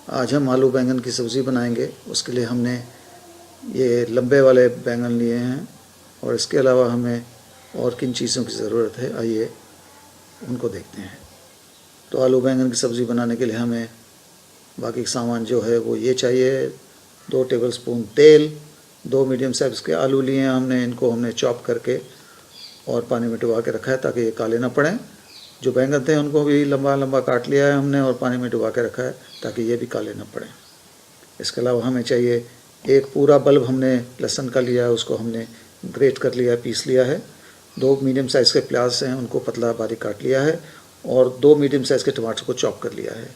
आज हम आलू बैंगन की सब्ज़ी बनाएंगे। उसके लिए हमने ये लंबे वाले बैंगन लिए हैं और इसके अलावा हमें और किन चीज़ों की ज़रूरत है, आइए उनको देखते हैं। तो आलू बैंगन की सब्ज़ी बनाने के लिए हमें बाकी सामान जो है वो ये चाहिए। 2 टेबलस्पून तेल, 2 मीडियम साइज़ के आलू लिए हैं हमने, इनको हमने चॉप करके और पानी में डुबा के रखा है ताकि ये काले ना पड़ें। जो बैंगन थे उनको भी लंबा लंबा काट लिया है हमने और पानी में डुबा के रखा है ताकि ये भी काले ना पड़ें। इसके अलावा हमें चाहिए एक पूरा बल्ब, हमने लहसुन का लिया है, उसको हमने ग्रेट कर लिया है, पीस लिया है। 2 मीडियम साइज़ के प्याज हैं, उनको पतला बारीक काट लिया है और 2 मीडियम साइज़ के टमाटर को चॉप कर लिया है।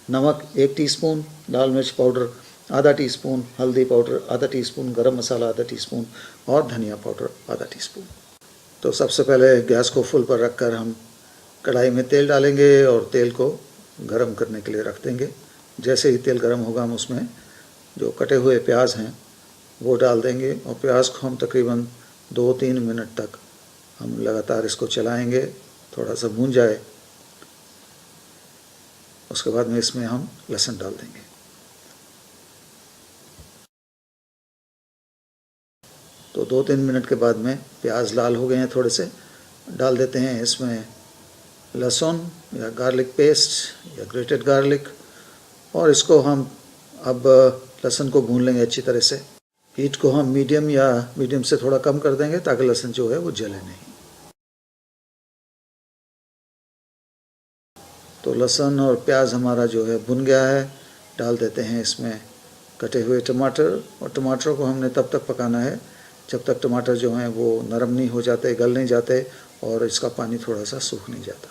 नमक 1 टीस्पून, लाल मिर्च पाउडर आधा टीस्पून, हल्दी पाउडर आधा टीस्पून, गरम मसाला आधा टीस्पून और धनिया पाउडर आधा टीस्पून। तो सबसे पहले गैस को फुल पर रखकर हम कढ़ाई में तेल डालेंगे और तेल को गरम करने के लिए रख देंगे। जैसे ही तेल गरम होगा हम उसमें जो कटे हुए प्याज हैं वो डाल देंगे और प्याज को हम तकरीबन 2-3 मिनट तक हम लगातार इसको चलाएंगे, थोड़ा सा भून जाए। उसके बाद में इसमें हम लहसुन डाल देंगे। तो 2-3 मिनट के बाद में प्याज लाल हो गए हैं, थोड़े से डाल देते हैं इसमें लहसुन या गार्लिक पेस्ट या ग्रेटेड गार्लिक, और इसको हम अब लहसुन को भून लेंगे अच्छी तरह से। हीट को हम मीडियम या मीडियम से थोड़ा कम कर देंगे ताकि लहसुन जो है वो जले नहीं। तो लहसुन और प्याज हमारा जो है भुन गया है। डाल देते हैं इसमें कटे हुए टमाटर, और टमाटरों को हमने तब तक पकाना है जब तक टमाटर जो हैं वो नरम नहीं हो जाते, गल नहीं जाते और इसका पानी थोड़ा सा सूख नहीं जाता।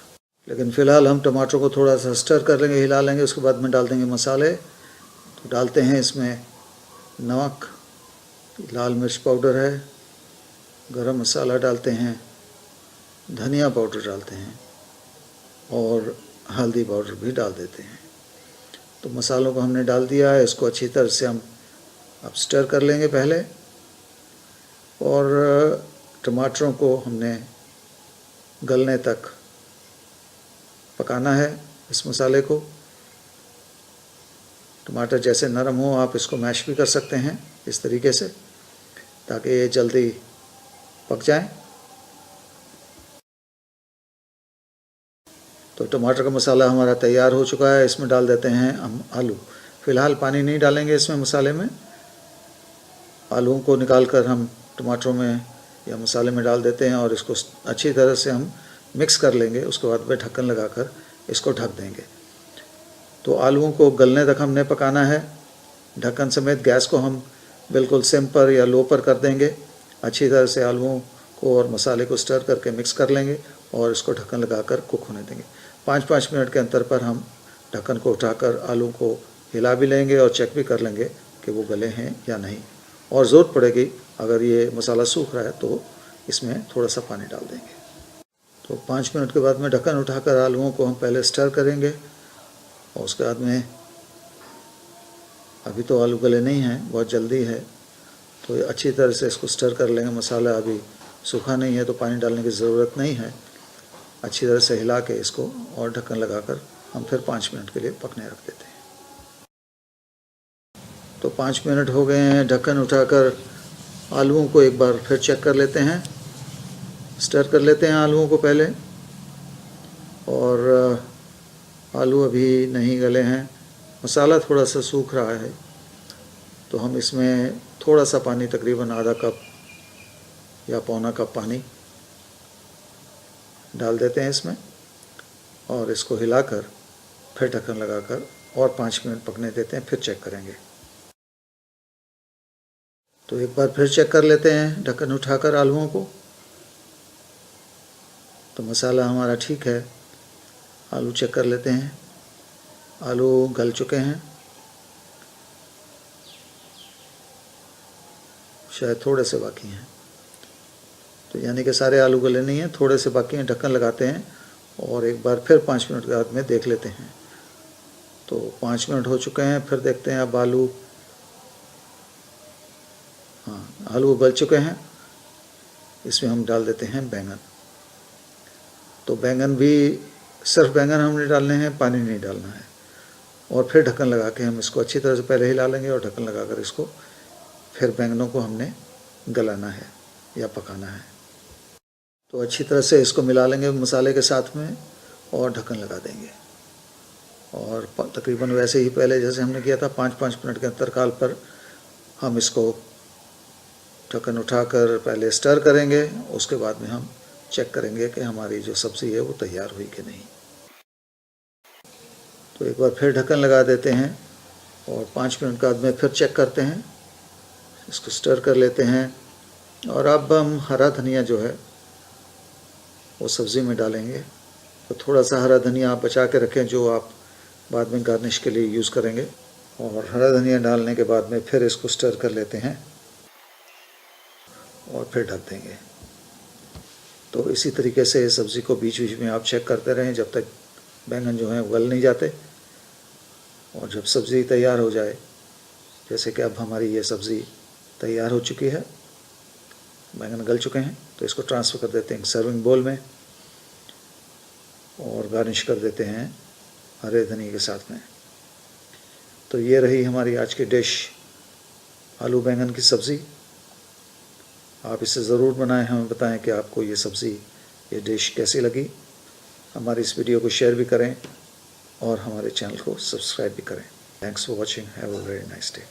लेकिन फ़िलहाल हम टमाटर को थोड़ा सा स्टर कर लेंगे, हिला लेंगे। उसके बाद में डाल देंगे मसाले। तो डालते हैं इसमें नमक, लाल मिर्च पाउडर है, गरम मसाला डालते हैं, धनिया पाउडर डालते हैं और हल्दी पाउडर भी डाल देते हैं। तो मसालों को हमने डाल दिया है, इसको अच्छी तरह से हम अब स्टर कर लेंगे पहले, और टमाटरों को हमने गलने तक पकाना है इस मसाले को। टमाटर जैसे नरम हो आप इसको मैश भी कर सकते हैं इस तरीके से ताकि ये जल्दी पक जाए। तो टमाटर का मसाला हमारा तैयार हो चुका है। इसमें डाल देते हैं हम आलू। फ़िलहाल पानी नहीं डालेंगे इसमें मसाले में। आलूओं को निकाल कर हम टमाटरों में या मसाले में डाल देते हैं और इसको अच्छी तरह से हम मिक्स कर लेंगे। उसके बाद में ढक्कन लगाकर इसको ढक देंगे। तो आलूओं को गलने तक हमने पकाना है। ढक्कन समेत गैस को हम बिल्कुल सिम पर या लो पर कर देंगे। अच्छी तरह से आलूओं को और मसाले को स्टर करके मिक्स कर लेंगे और इसको ढक्कन लगाकर कुक होने देंगे। 5-5 मिनट के अंतर पर हम ढक्कन को उठाकर आलू को हिला भी लेंगे और चेक भी कर लेंगे कि वो गले हैं या नहीं। और ज़रूरत पड़ेगी अगर ये मसाला सूख रहा है तो इसमें थोड़ा सा पानी डाल देंगे। तो 5 मिनट के बाद में ढक्कन उठाकर आलूओं को हम पहले स्टर करेंगे और उसके बाद में, अभी तो आलू गले नहीं हैं, बहुत जल्दी है, तो अच्छी तरह से इसको स्टर कर लेंगे। मसाला अभी सूखा नहीं है तो पानी डालने की ज़रूरत नहीं है। अच्छी तरह से हिला के इसको और ढक्कन लगाकर हम फिर 5 मिनट के लिए पकने रख देते हैं। तो 5 मिनट हो गए हैं। ढक्कन उठाकर आलूओं को एक बार फिर चेक कर लेते हैं। स्टर कर लेते हैं आलूओं को पहले, और आलू अभी नहीं गले हैं। मसाला थोड़ा सा सूख रहा है तो हम इसमें थोड़ा सा पानी, तकरीबन आधा कप या पौना कप पानी डाल देते हैं इसमें और इसको हिलाकर फिर ढक्कन लगाकर और 5 मिनट पकने देते हैं। फिर चेक करेंगे। तो एक बार फिर चेक कर लेते हैं ढक्कन उठाकर आलूओं को। तो मसाला हमारा ठीक है। आलू चेक कर लेते हैं। आलू गल चुके हैं, शायद थोड़े से बाकी हैं। तो यानी कि सारे आलू गले नहीं हैं, थोड़े से बाकी हैं। ढक्कन लगाते हैं और एक बार फिर 5 मिनट के बाद में देख लेते हैं। तो 5 मिनट हो चुके हैं। फिर देखते हैं अब आलू, हाँ, आलू गल चुके हैं। इसमें हम डाल देते हैं बैंगन। तो बैंगन भी सिर्फ बैंगन हमने डालने हैं, पानी नहीं डालना है। और फिर ढक्कन लगा के हम इसको अच्छी तरह से पहले हिला लेंगे और ढक्कन लगा कर इसको फिर बैंगनों को हमने गलाना है या पकाना है। तो अच्छी तरह से इसको मिला लेंगे मसाले के साथ में और ढक्कन लगा देंगे। और तकरीबन वैसे ही पहले जैसे हमने किया था 5-5 मिनट के अंतराल पर हम इसको ढक्कन उठाकर पहले स्टर करेंगे, उसके बाद में हम चेक करेंगे कि हमारी जो सब्ज़ी है वो तैयार हुई कि नहीं। तो एक बार फिर ढक्कन लगा देते हैं और 5 मिनट के बाद में फिर चेक करते हैं, इसको स्टर कर लेते हैं। और अब हम हरा धनिया जो है वो सब्ज़ी में डालेंगे। तो थोड़ा सा हरा धनिया आप बचा के रखें जो आप बाद में गार्निश के लिए यूज़ करेंगे। और हरा धनिया डालने के बाद में फिर इसको स्टर कर लेते हैं और फिर ढक देंगे। तो इसी तरीके से सब्ज़ी को बीच बीच में आप चेक करते रहें जब तक बैंगन जो हैं गल नहीं जाते। और जब सब्ज़ी तैयार हो जाए, जैसे कि अब हमारी ये सब्ज़ी तैयार हो चुकी है, बैंगन गल चुके हैं, तो इसको ट्रांसफ़र कर देते हैं सर्विंग बोल में और गार्निश कर देते हैं हरे धनिए के साथ में। तो ये रही हमारी आज की डिश, आलू बैंगन की सब्ज़ी। आप इसे ज़रूर बनाएं, हमें बताएं कि आपको ये सब्ज़ी, ये डिश कैसी लगी। हमारी इस वीडियो को शेयर भी करें और हमारे चैनल को सब्सक्राइब भी करें। Thanks for watching, have a very nice day.